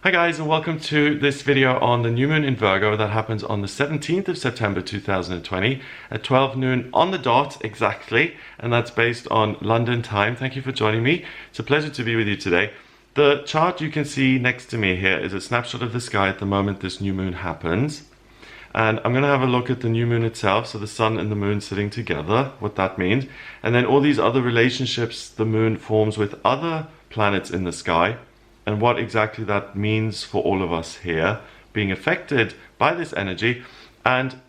Hi guys, and welcome to this video on the new moon in Virgo that happens on the 17th of September 2020 at 12 noon on the dot exactly, and that's based on London time. Thank you for joining me. It's a pleasure to be with you today. The chart you can see next to me here is a snapshot of the sky at the moment this new moon happens. And I'm going to have a look at the new moon itself, so the sun and the moon sitting together, what that means. And then all these other relationships the moon forms with other planets in the sky, and what exactly that means for all of us here being affected by this energy. And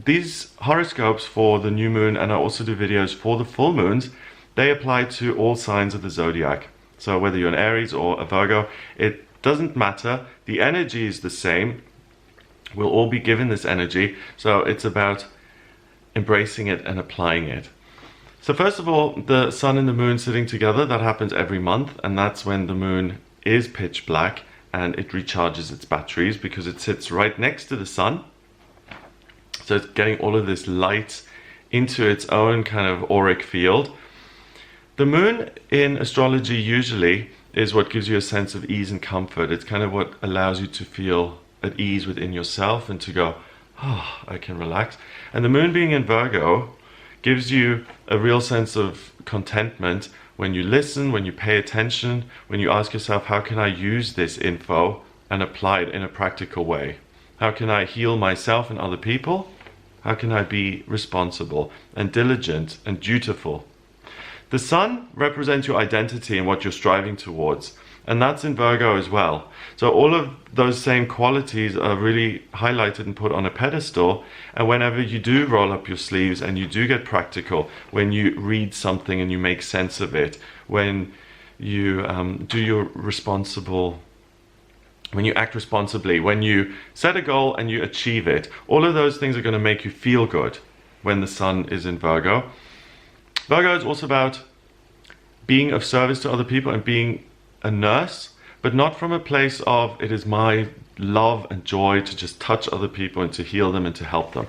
these horoscopes for the new moon, and I also do videos for the full moons, they apply to all signs of the zodiac. So whether you're an Aries or a Virgo, it doesn't matter. The energy is the same. We'll all be given this energy, so it's about embracing it and applying it. So first of all, the sun and the moon sitting together, that happens every month, and that's when the moon is pitch black and it recharges its batteries because it sits right next to the sun. So it's getting all of this light into its own kind of auric field. The moon in astrology usually is what gives you a sense of ease and comfort. It's kind of what allows you to feel at ease within yourself and to go, oh, I can relax. And the moon being in Virgo gives you a real sense of contentment when you listen, when you pay attention, when you ask yourself, how can I use this info and apply it in a practical way? How can I heal myself and other people? How can I be responsible and diligent and dutiful? The sun represents your identity and what you're striving towards, and that's in Virgo as well. So all of those same qualities are really highlighted and put on a pedestal, and whenever you do roll up your sleeves and you do get practical, when you read something and you make sense of it, when you do your responsible, when you act responsibly, when you set a goal and you achieve it, all of those things are going to make you feel good when the sun is in Virgo. Virgo is also about being of service to other people and being a nurse, but not from a place of it is my love and joy to just touch other people and to heal them and to help them.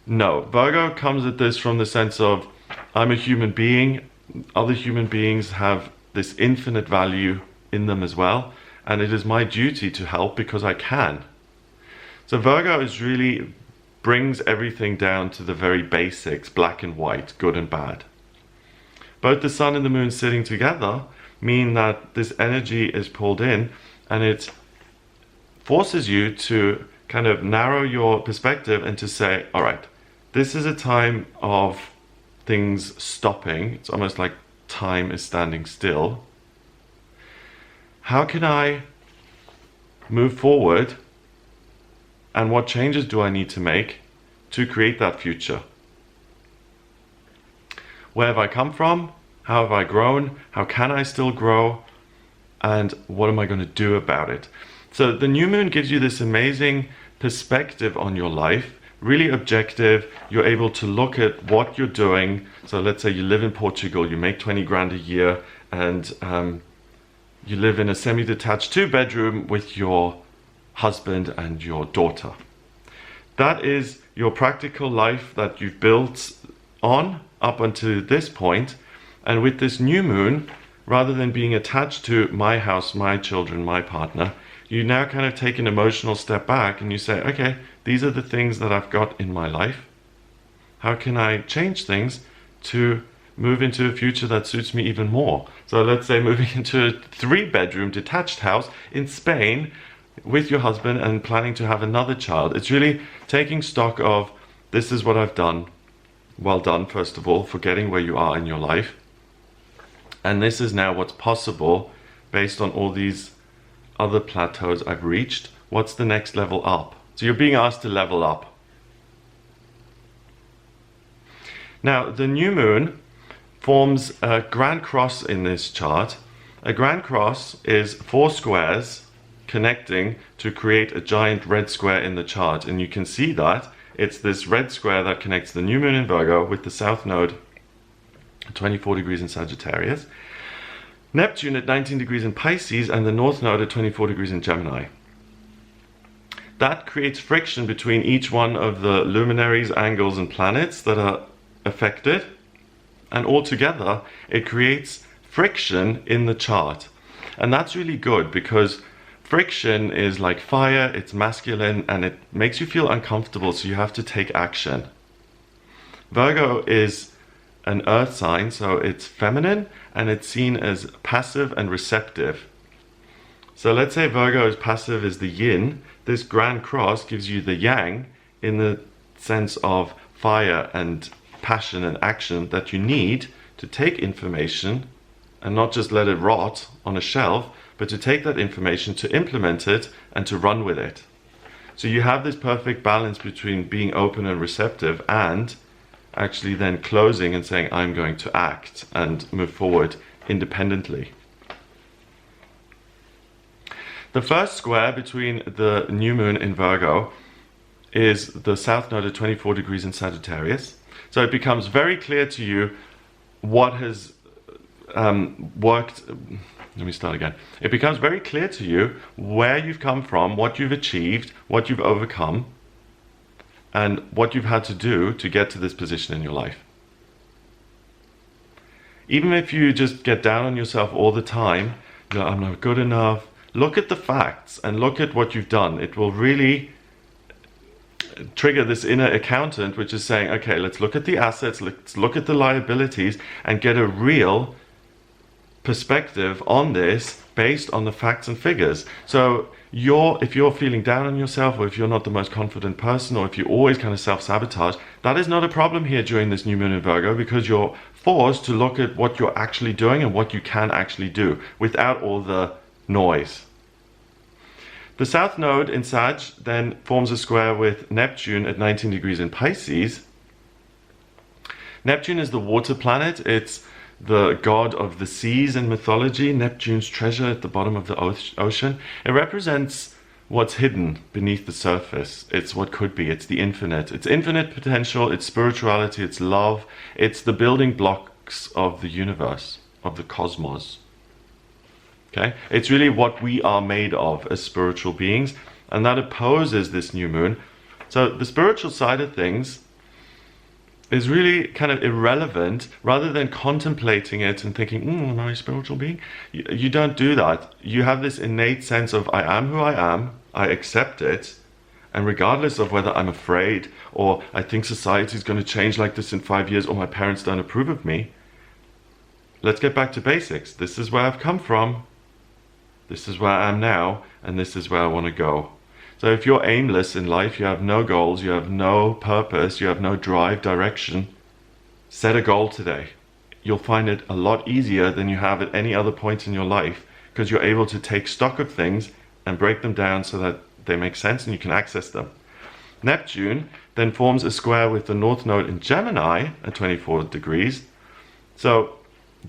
No, Virgo comes at this from the sense of I'm a human being, other human beings have this infinite value in them as well, and it is my duty to help because I can. So Virgo is really brings everything down to the very basics, black and white, good and bad. Both the sun and the moon sitting together mean that this energy is pulled in, and it forces you to kind of narrow your perspective and to say, all right, this is a time of things stopping. It's almost like time is standing still. How can I move forward, and what changes do I need to make to create that future? Where have I come from? How have I grown? How can I still grow? And what am I going to do about it? So the new moon gives you this amazing perspective on your life, really objective. You're able to look at what you're doing. So let's say you live in Portugal, you make 20 grand a year, and you live in a semi-detached 2-bedroom with your husband and your daughter. That is your practical life that you've built on up until this point. And with this new moon, rather than being attached to my house, my children, my partner, you now kind of take an emotional step back and you say, okay, these are the things that I've got in my life. How can I change things to move into a future that suits me even more? So let's say moving into a 3-bedroom detached house in Spain with your husband and planning to have another child. It's really taking stock of, this is what I've done. Well done, first of all, for getting where you are in your life. And this is now what's possible based on all these other plateaus I've reached. What's the next level up? So you're being asked to level up. Now, the new moon forms a grand cross in this chart. A grand cross is 4 squares connecting to create a giant red square in the chart. And you can see that it's this red square that connects the new moon in Virgo with the south node 24 degrees in Sagittarius, Neptune at 19 degrees in Pisces, and the north node at 24 degrees in Gemini. That creates friction between each one of the luminaries, angles, and planets that are affected, and altogether it creates friction in the chart. And that's really good because friction is like fire, it's masculine, and it makes you feel uncomfortable, so you have to take action. Virgo is an earth sign, so it's feminine, and it's seen as passive and receptive. So let's say Virgo is passive is the yin. This grand cross gives you the yang in the sense of fire and passion and action that you need to take information and not just let it rot on a shelf, but to take that information, to implement it, and to run with it. So you have this perfect balance between being open and receptive and actually then closing and saying, I'm going to act and move forward independently. The first square between the new moon in Virgo is the south node at 24 degrees in Sagittarius. So it becomes very clear to you what has worked. Let me start again. It becomes very clear to you where you've come from, what you've achieved, what you've overcome, and what you've had to do to get to this position in your life. Even if you just get down on yourself all the time, you're like, I'm not good enough, look at the facts and look at what you've done. It will really trigger this inner accountant, which is saying, okay, let's look at the assets, let's look at the liabilities, and get a real perspective on this based on the facts and figures. So if you're feeling down on yourself, or if you're not the most confident person, or if you always kind of self-sabotage, that is not a problem here during this new moon in Virgo, because you're forced to look at what you're actually doing and what you can actually do without all the noise. The south node in Sag then forms a square with Neptune at 19 degrees in Pisces. Neptune is the water planet. It's the god of the seas in mythology, Neptune's treasure at the bottom of the ocean. It represents what's hidden beneath the surface. It's what could be. It's the infinite. It's infinite potential. It's spirituality. It's love. It's the building blocks of the universe, of the cosmos. Okay? It's really what we are made of as spiritual beings, and that opposes this new moon. So the spiritual side of things is really kind of irrelevant. Rather than contemplating it and thinking, am I a spiritual being? You don't do that. You have this innate sense of, I am who I am, I accept it, and regardless of whether I'm afraid, or I think society is going to change like this in 5 years, or my parents don't approve of me, let's get back to basics. This is where I've come from, this is where I am now, and this is where I want to go. So if you're aimless in life, you have no goals, you have no purpose, you have no drive, direction, set a goal today. You'll find it a lot easier than you have at any other point in your life, because you're able to take stock of things and break them down so that they make sense and you can access them. Neptune then forms a square with the north node in Gemini at 24 degrees. So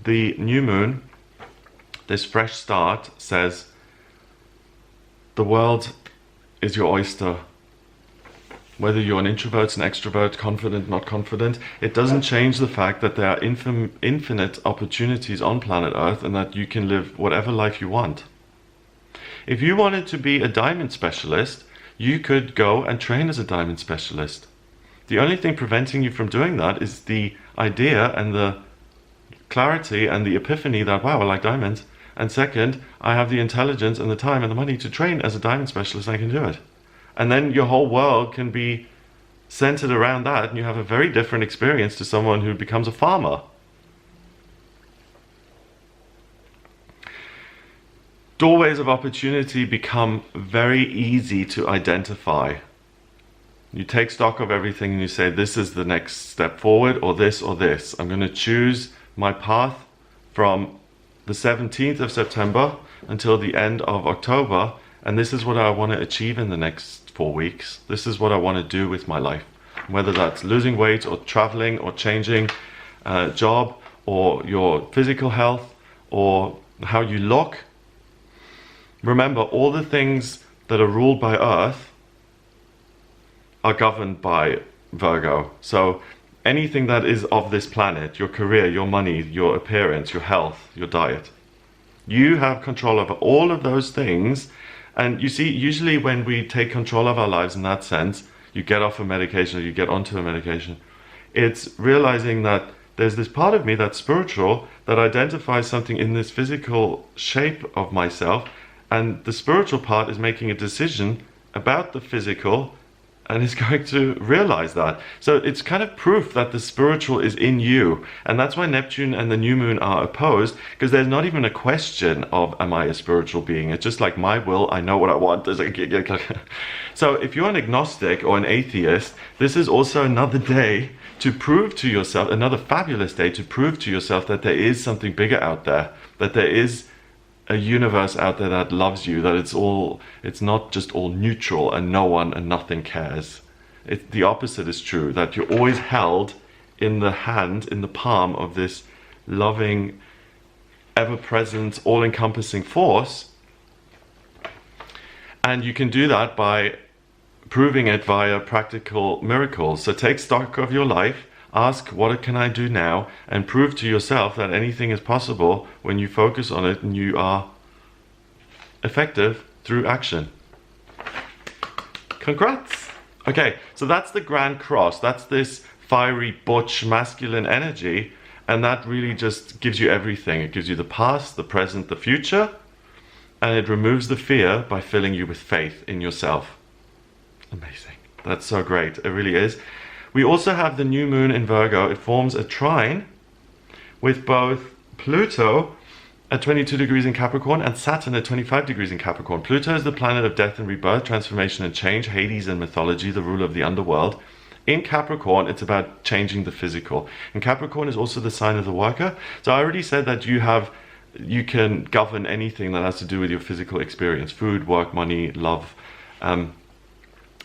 the new moon, this fresh start, says the world is your oyster. Whether you're an introvert, an extrovert, confident, not confident, it doesn't change the fact that there are infinite opportunities on planet Earth, and that you can live whatever life you want. If you wanted to be a diamond specialist, you could go and train as a diamond specialist. The only thing preventing you from doing that is the idea and the clarity and the epiphany that, wow, I like diamonds. And second, I have the intelligence and the time and the money to train as a diamond specialist, and I can do it. And then your whole world can be centered around that, and you have a very different experience to someone who becomes a farmer. Doorways of opportunity become very easy to identify. You take stock of everything and you say, this is the next step forward, or this or this. I'm going to choose my path from the 17th of September until the end of October, and this is what I want to achieve in the next 4 weeks. This is what I want to do with my life. Whether that's losing weight or traveling or changing job, or your physical health, or how you look. Remember, all the things that are ruled by Earth are governed by Virgo. So anything that is of this planet, your career, your money, your appearance, your health, your diet, you have control over all of those things. And you see, usually when we take control of our lives in that sense, you get off a medication or you get onto a medication, it's realizing that there's this part of me that's spiritual, that identifies something in this physical shape of myself, And the spiritual part is making a decision about the physical and is going to realize that. So it's kind of proof that the spiritual is in you. And that's why Neptune and the new moon are opposed, because there's not even a question of, am I a spiritual being? It's just like my will, I know what I want. So if you're an agnostic or an atheist, this is also another day to prove to yourself, another fabulous day to prove to yourself that there is something bigger out there, that there is a universe out there that loves you, that it's not just all neutral and no one and nothing cares. The opposite is true, that you're always held in the hand, in the palm of this loving, ever-present, all-encompassing force. And you can do that by proving it via practical miracles. So take stock of your life, ask, what can I do now? And prove to yourself that anything is possible when you focus on it and you are effective through action. Congrats! Okay, so that's the Grand Cross. That's this fiery, butch, masculine energy. And that really just gives you everything. It gives you the past, the present, the future. And it removes the fear by filling you with faith in yourself. Amazing. That's so great. It really is. We also have the new moon in Virgo. It forms a trine with both Pluto at 22 degrees in Capricorn and Saturn at 25 degrees in Capricorn. Pluto is the planet of death and rebirth, transformation and change, Hades and mythology, the rule of the underworld. In Capricorn, it's about changing the physical. And Capricorn is also the sign of the worker. So I already said that you can govern anything that has to do with your physical experience, food, work, money, love.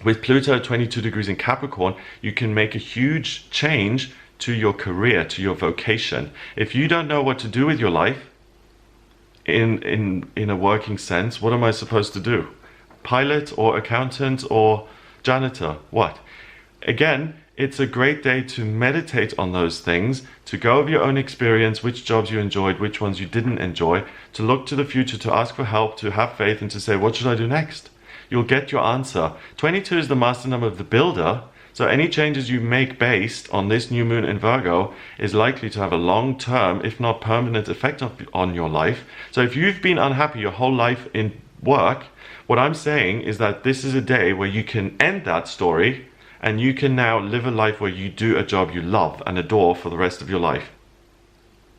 With Pluto at 22 degrees in Capricorn, you can make a huge change to your career, to your vocation. If you don't know what to do with your life, in a working sense, what am I supposed to do? Pilot or accountant or janitor? What? Again, it's a great day to meditate on those things, to go over your own experience, which jobs you enjoyed, which ones you didn't enjoy, to look to the future, to ask for help, to have faith, and to say, what should I do next? You'll get your answer. 22 is the master number of the builder, so any changes you make based on this new moon in Virgo is likely to have a long-term, if not permanent, effect on your life. So if you've been unhappy your whole life in work, what I'm saying is that this is a day where you can end that story and you can now live a life where you do a job you love and adore for the rest of your life.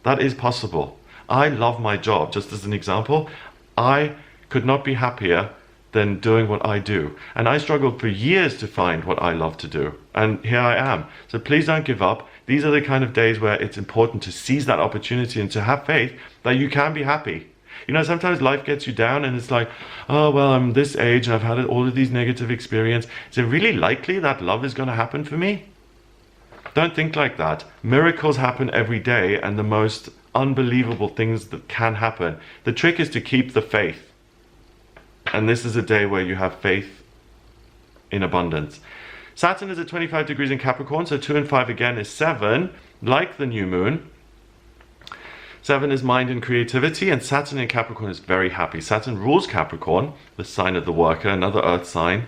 That is possible. I love my job. Just as an example, I could not be happier than doing what I do. And I struggled for years to find what I love to do. And here I am. So please don't give up. These are the kind of days where it's important to seize that opportunity and to have faith that you can be happy. You know, sometimes life gets you down and it's like, oh, well, I'm this age and I've had all of these negative experiences. Is it really likely that love is going to happen for me? Don't think like that. Miracles happen every day and the most unbelievable things that can happen. The trick is to keep the faith. And this is a day where you have faith in abundance. Saturn is at 25 degrees in Capricorn, so 2 and 5 again is 7, like the new moon. 7 is mind and creativity, and Saturn in Capricorn is very happy. Saturn rules Capricorn, the sign of the worker, another earth sign,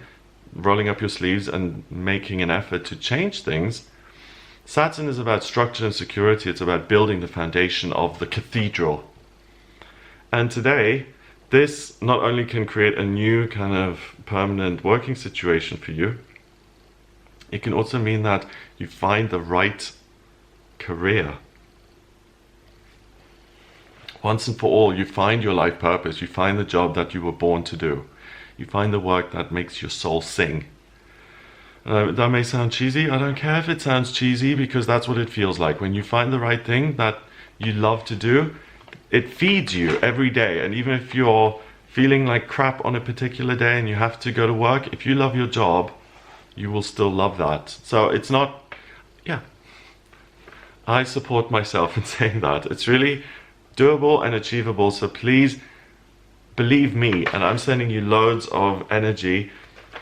rolling up your sleeves and making an effort to change things. Saturn is about structure and security. It's about building the foundation of the cathedral. And today, this not only can create a new kind of permanent working situation for you, it can also mean that you find the right career. Once and for all, you find your life purpose. You find the job that you were born to do. You find the work that makes your soul sing. That may sound cheesy. I don't care if it sounds cheesy, because that's what it feels like. When you find the right thing that you love to do, it feeds you every day. And even if you're feeling like crap on a particular day and you have to go to work, if you love your job, you will still love that. So it's not, I support myself in saying that. It's really doable and achievable. So please believe me, and I'm sending you loads of energy.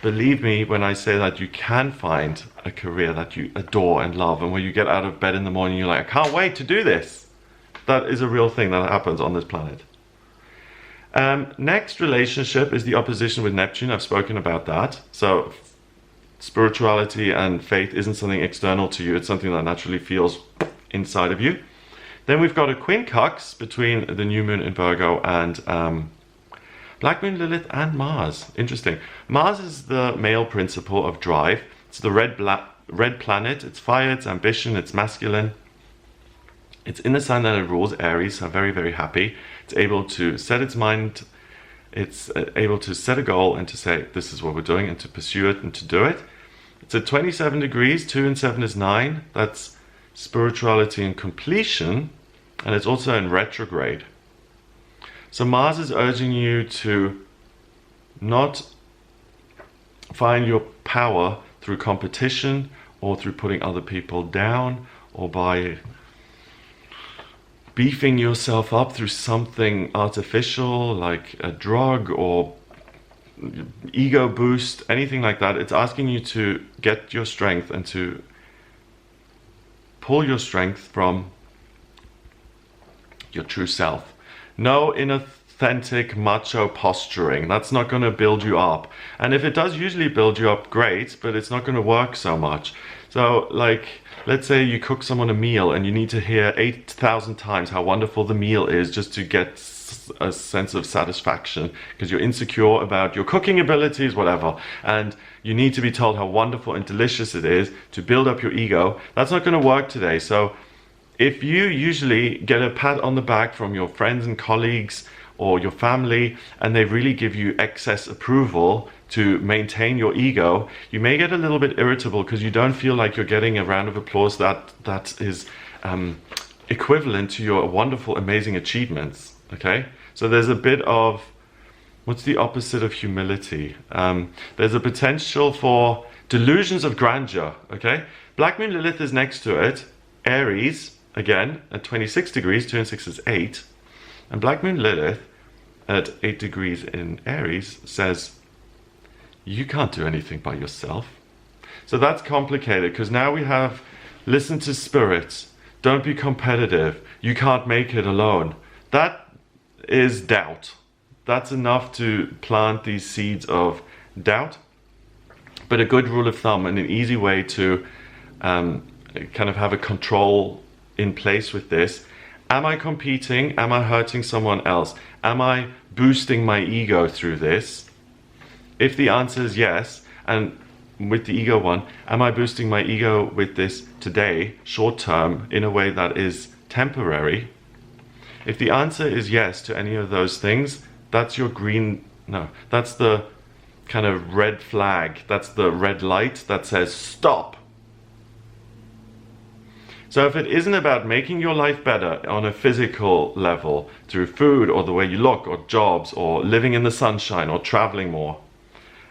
Believe me when I say that you can find a career that you adore and love, and when you get out of bed in the morning, you're like, I can't wait to do this. That is a real thing that happens on this planet. Next relationship is the opposition with Neptune. I've spoken about that. So spirituality and faith isn't something external to you. It's something that naturally feels inside of you. Then we've got a quincux between the new moon in Virgo and Black Moon, Lilith, and Mars. Interesting. Mars is the male principle of drive. It's the red planet. It's fire, it's ambition, it's masculine. It's in the sign that it rules, Aries, so very, very happy. It's able to set its mind, it's able to set a goal and to say, this is what we're doing, and to pursue it and to do it. It's at 27 degrees, 2 and 7 is 9. That's spirituality and completion, and it's also in retrograde. So Mars is urging you to not find your power through competition or through putting other people down or by beefing yourself up through something artificial like a drug or ego boost, anything like that. It's asking you to get your strength and to pull your strength from your true self. No inauthentic macho posturing. That's not going to build you up. And if it does usually build you up, great, but it's not going to work so much. So like, let's say you cook someone a meal and you need to hear 8,000 times how wonderful the meal is just to get a sense of satisfaction because you're insecure about your cooking abilities, whatever. And you need to be told how wonderful and delicious it is to build up your ego. That's not going to work today. So if you usually get a pat on the back from your friends and colleagues or your family, and they really give you excess approval to maintain your ego, you may get a little bit irritable because you don't feel like you're getting a round of applause that is equivalent to your wonderful, amazing achievements, okay? So there's a bit of, what's the opposite of humility? There's a potential for delusions of grandeur, okay? Black Moon Lilith is next to it, Aries, again, at 26 degrees, 2 and 6 is 8. And Black Moon Lilith at 8 degrees in Aries says, you can't do anything by yourself. So that's complicated because now we have, listen to spirits, don't be competitive, you can't make it alone. That is doubt. That's enough to plant these seeds of doubt. But a good rule of thumb and an easy way to kind of have a control in place with this. Am I competing? Am I hurting someone else? Am I boosting my ego through this? If the answer is yes, and with the ego one, am I boosting my ego with this today, short term, in a way that is temporary? If the answer is yes to any of those things, that's your green, no, that's the kind of red flag. That's the red light that says stop. So if it isn't about making your life better on a physical level through food or the way you look or jobs or living in the sunshine or traveling more,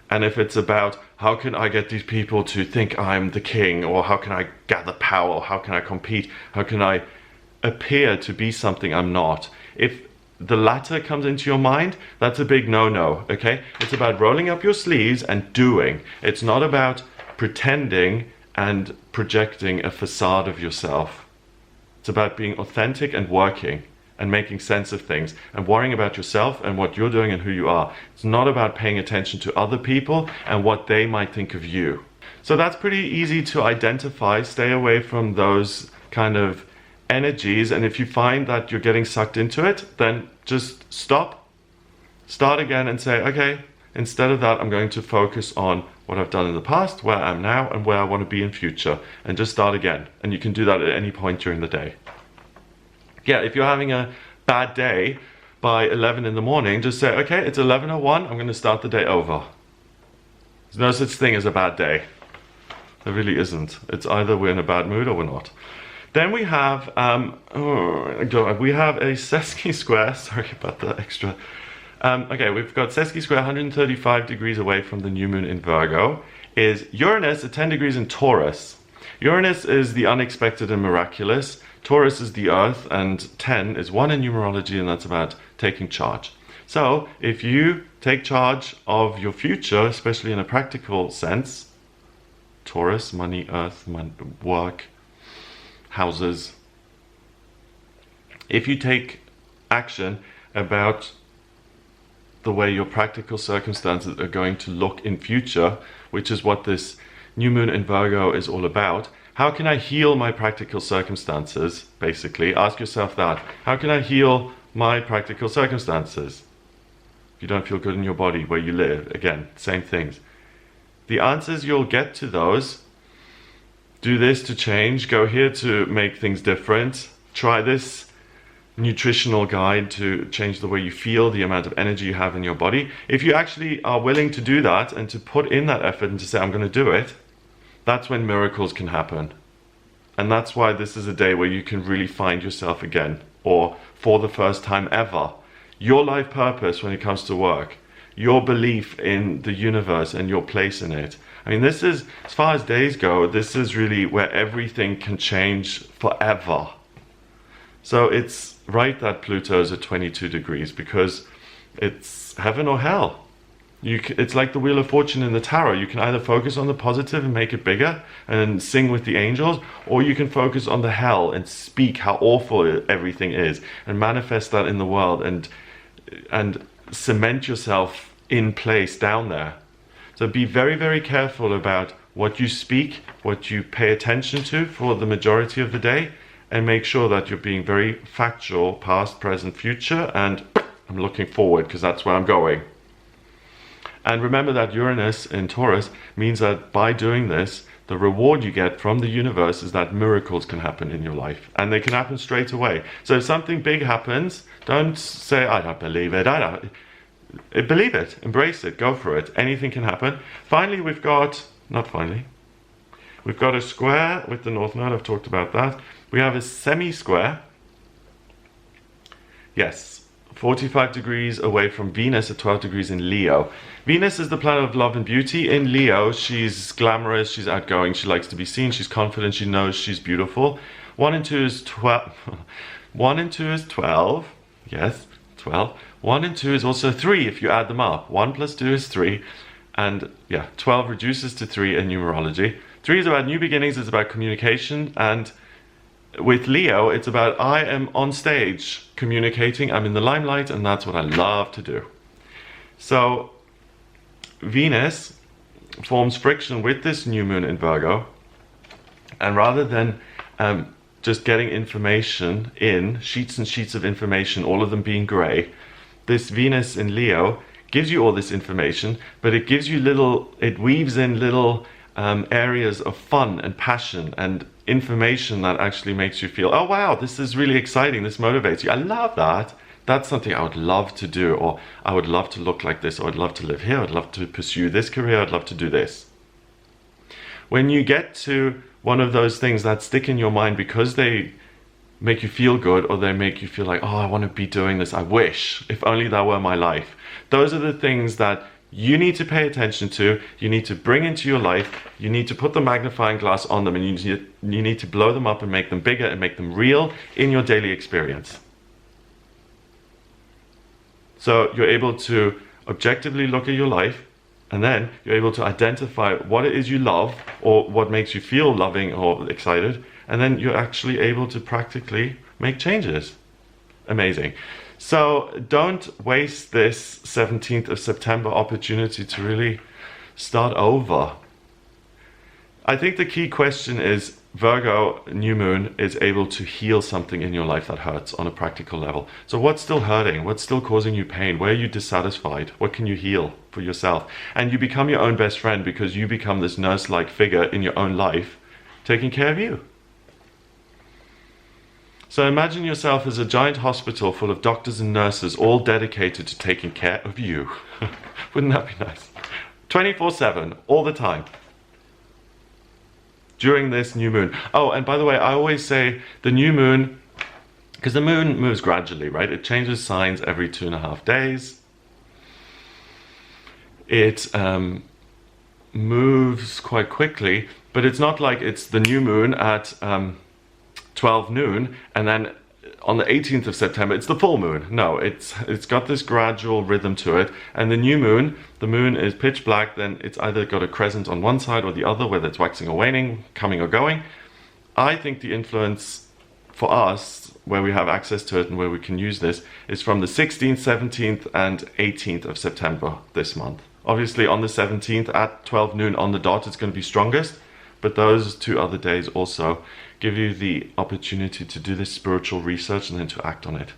and if it's about how can I get these people to think I'm the king, or how can I gather power, or how can I compete, how can I appear to be something I'm not, if the latter comes into your mind, that's a big no-no, okay? It's about rolling up your sleeves and doing. It's not about pretending and projecting a facade of yourself. It's about being authentic and working and making sense of things and worrying about yourself and what you're doing and who you are. It's not about paying attention to other people and what they might think of you. So that's pretty easy to identify. Stay away from those kind of energies, and if you find that you're getting sucked into it, then just stop, start again and say, okay, instead of that, I'm going to focus on what I've done in the past, where I am now, and where I want to be in future, and just start again. And you can do that at any point during the day. Yeah, if you're having a bad day by 11 in the morning, just say, okay, it's 11:01, I'm going to start the day over. There's no such thing as a bad day. There really isn't. It's either we're in a bad mood or we're not. Then we have, we have a Sesky square, sorry about the extra. Okay, we've got Sesky square 135 degrees away from the new moon in Virgo, is Uranus at 10 degrees in Taurus. Uranus is the unexpected and miraculous. Taurus is the earth, and 10 is 1 in numerology, and that's about taking charge. So if you take charge of your future, especially in a practical sense, Taurus, money, earth, work, houses. If you take action about the way your practical circumstances are going to look in future, which is what this new moon in Virgo is all about, how can I heal my practical circumstances? Basically, ask yourself that. How can I heal my practical circumstances? if you don't feel good in your body where you live, again, same things. The answers you'll get to those: do this to change, go here to make things different, try this nutritional guide to change the way you feel, the amount of energy you have in your body. If you actually are willing to do that and to put in that effort and to say, I'm going to do it, that's when miracles can happen. And that's why this is a day where you can really find yourself again, or for the first time ever. Your life purpose when it comes to work, your belief in the universe and your place in it. I mean, this is, as far as days go, this is really where everything can change forever. So it's right that Pluto's at 22 degrees, because it's heaven or hell. It's like the Wheel of Fortune in the tarot. You can either focus on the positive and make it bigger and sing with the angels, or you can focus on the hell and speak how awful everything is and manifest that in the world and cement yourself in place down there. So be very, very careful about what you speak, what you pay attention to for the majority of the day, and make sure that you're being very factual, past, present, future, and I'm looking forward because that's where I'm going. And remember that Uranus in Taurus means that by doing this, the reward you get from the universe is that miracles can happen in your life, and they can happen straight away. So if something big happens, don't say, I don't believe it. Believe it, embrace it, go for it. Anything can happen. Finally, we've got a square with the North Node. I've talked about that. We have a semi-square. Yes, 45 degrees away from Venus at 12 degrees in Leo. Venus is the planet of love and beauty. In Leo, she's glamorous, she's outgoing, she likes to be seen, she's confident, she knows she's beautiful. 1 and 2 is 12. 1 and 2 is 12. Yes, 12. 1 and 2 is also 3 if you add them up. 1 plus 2 is 3. And yeah, 12 reduces to 3 in numerology. 3 is about new beginnings, it's about communication, and with Leo, it's about I am on stage communicating, I'm in the limelight, and that's what I love to do. So Venus forms friction with this new moon in Virgo, and rather than just getting information in, sheets and sheets of information, all of them being grey, this Venus in Leo gives you all this information, but it gives you it weaves in little areas of fun and passion and information that actually makes you feel, oh wow, this is really exciting, this motivates you. I love that. That's something I would love to do, or I would love to look like this, or I'd love to live here, I'd love to pursue this career, I'd love to do this. When you get to one of those things that stick in your mind because they make you feel good, or they make you feel like, oh, I want to be doing this, I wish, if only that were my life. Those are the things that you need to pay attention to, you need to bring into your life, you need to put the magnifying glass on them, and you need to blow them up and make them bigger and make them real in your daily experience. So you're able to objectively look at your life, and then you're able to identify what it is you love, or what makes you feel loving or excited, and then you're actually able to practically make changes. Amazing. So don't waste this 17th of September opportunity to really start over. I think the key question is, Virgo New Moon is able to heal something in your life that hurts on a practical level. So what's still hurting? What's still causing you pain? Where are you dissatisfied? What can you heal for yourself? And you become your own best friend, because you become this nurse-like figure in your own life taking care of you. So imagine yourself as a giant hospital full of doctors and nurses, all dedicated to taking care of you. Wouldn't that be nice? 24/7, all the time. During this new moon. Oh, and by the way, I always say the new moon, because the moon moves gradually, right? It changes signs every 2.5 days. It moves quite quickly, but it's not like it's the new moon at 12 noon, and then on the 18th of September, it's the full moon. No, it's got this gradual rhythm to it. And the new moon, the moon is pitch black, then it's either got a crescent on one side or the other, whether it's waxing or waning, coming or going. I think the influence for us, where we have access to it and where we can use this, is from the 16th, 17th, and 18th of September this month. Obviously on the 17th at 12 noon on the dot, it's going to be strongest, but those 2 other days also give you the opportunity to do this spiritual research and then to act on it.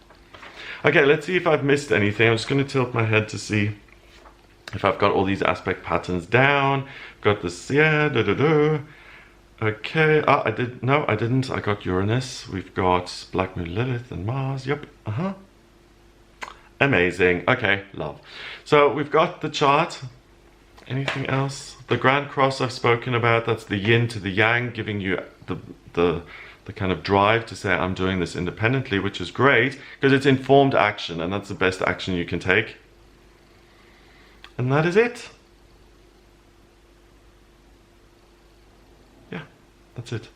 Okay, let's see if I've missed anything. I'm just going to tilt my head to see if I've got all these aspect patterns down. Got this, yeah, Okay, I didn't. I got Uranus. We've got Black Moon, Lilith, and Mars. Yep, Amazing. Okay, love. So we've got the chart. Anything else? The Grand Cross I've spoken about. That's the yin to the yang, giving you the kind of drive to say, I'm doing this independently, which is great, because it's informed action, and that's the best action you can take. And that is it. Yeah, that's it.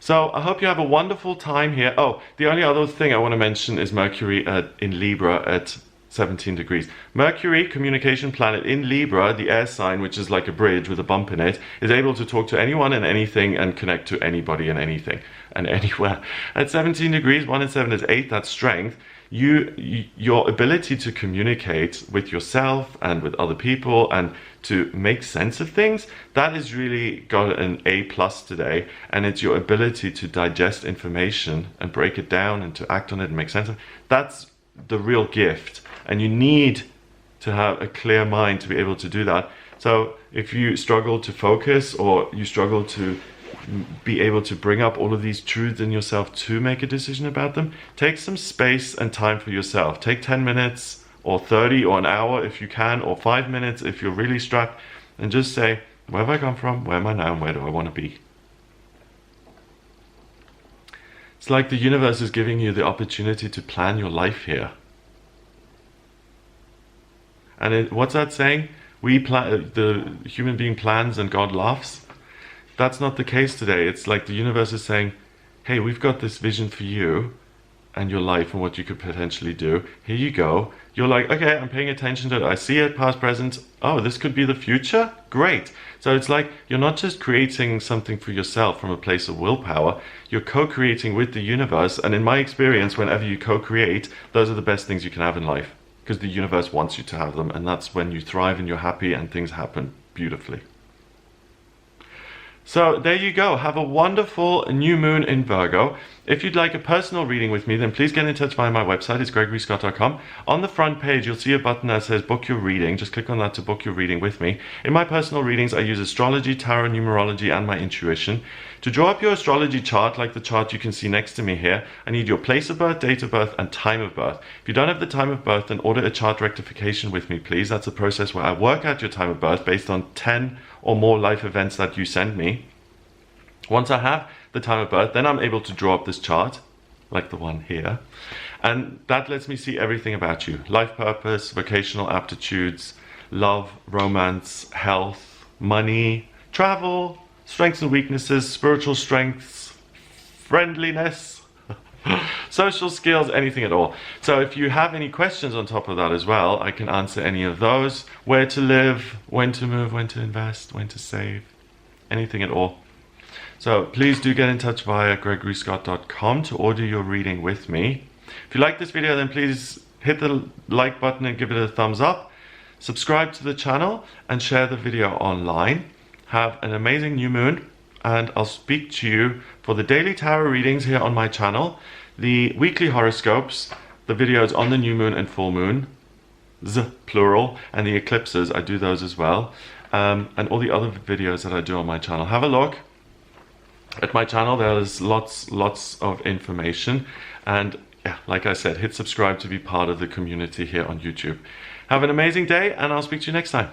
So I hope you have a wonderful time here. Oh, the only other thing I want to mention is Mercury in Libra at 17 degrees. Mercury, communication planet in Libra, the air sign, which is like a bridge with a bump in it, is able to talk to anyone and anything and connect to anybody and anything and anywhere. At 17 degrees, 1 and 7 is 8, that's strength. Your ability to communicate with yourself and with other people and to make sense of things, that has really got an A+ today, and it's your ability to digest information and break it down and to act on it and make sense of it. That's the real gift, and you need to have a clear mind to be able to do that. So if you struggle to focus, or you struggle to be able to bring up all of these truths in yourself to make a decision about them, take some space and time for yourself. Take 10 minutes or 30 or an hour if you can, or 5 minutes if you're really strapped, and just say, where have I come from, where am I now, and where do I want to be? It's like the universe is giving you the opportunity to plan your life here. And what's that saying? The human being plans and God laughs. That's not the case today. It's like the universe is saying, hey, we've got this vision for you and your life and what you could potentially do. Here you go. You're like, okay, I'm paying attention to it. I see it, past, present. Oh, this could be the future? Great. So it's like you're not just creating something for yourself from a place of willpower. You're co-creating with the universe. And in my experience, whenever you co-create, those are the best things you can have in life, because the universe wants you to have them. And that's when you thrive and you're happy and things happen beautifully. So there you go. Have a wonderful new moon in Virgo. If you'd like a personal reading with me, then please get in touch via my website. It's gregoryscott.com. On the front page, you'll see a button that says book your reading. Just click on that to book your reading with me. In my personal readings, I use astrology, tarot, numerology, and my intuition. To draw up your astrology chart, like the chart you can see next to me here, I need your place of birth, date of birth, and time of birth. If you don't have the time of birth, then order a chart rectification with me, please. That's a process where I work out your time of birth based on 10 or more life events that you send me. Once I have the time of birth, then I'm able to draw up this chart, like the one here. And that lets me see everything about you. Life purpose, vocational aptitudes, love, romance, health, money, travel, strengths and weaknesses, spiritual strengths, friendliness, social skills, anything at all. So if you have any questions on top of that as well, I can answer any of those. Where to live, when to move, when to invest, when to save, anything at all. So please do get in touch via gregoryscott.com to order your reading with me. If you like this video, then please hit the like button and give it a thumbs up. Subscribe to the channel and share the video online. Have an amazing new moon, and I'll speak to you for the daily tarot readings here on my channel, the weekly horoscopes, the videos on the new moon and full moon, plural, and the eclipses. I do those as well, and all the other videos that I do on my channel. Have a look at my channel. There's lots of information, and yeah, like I said, hit subscribe to be part of the community here on YouTube. Have an amazing day, and I'll speak to you next time.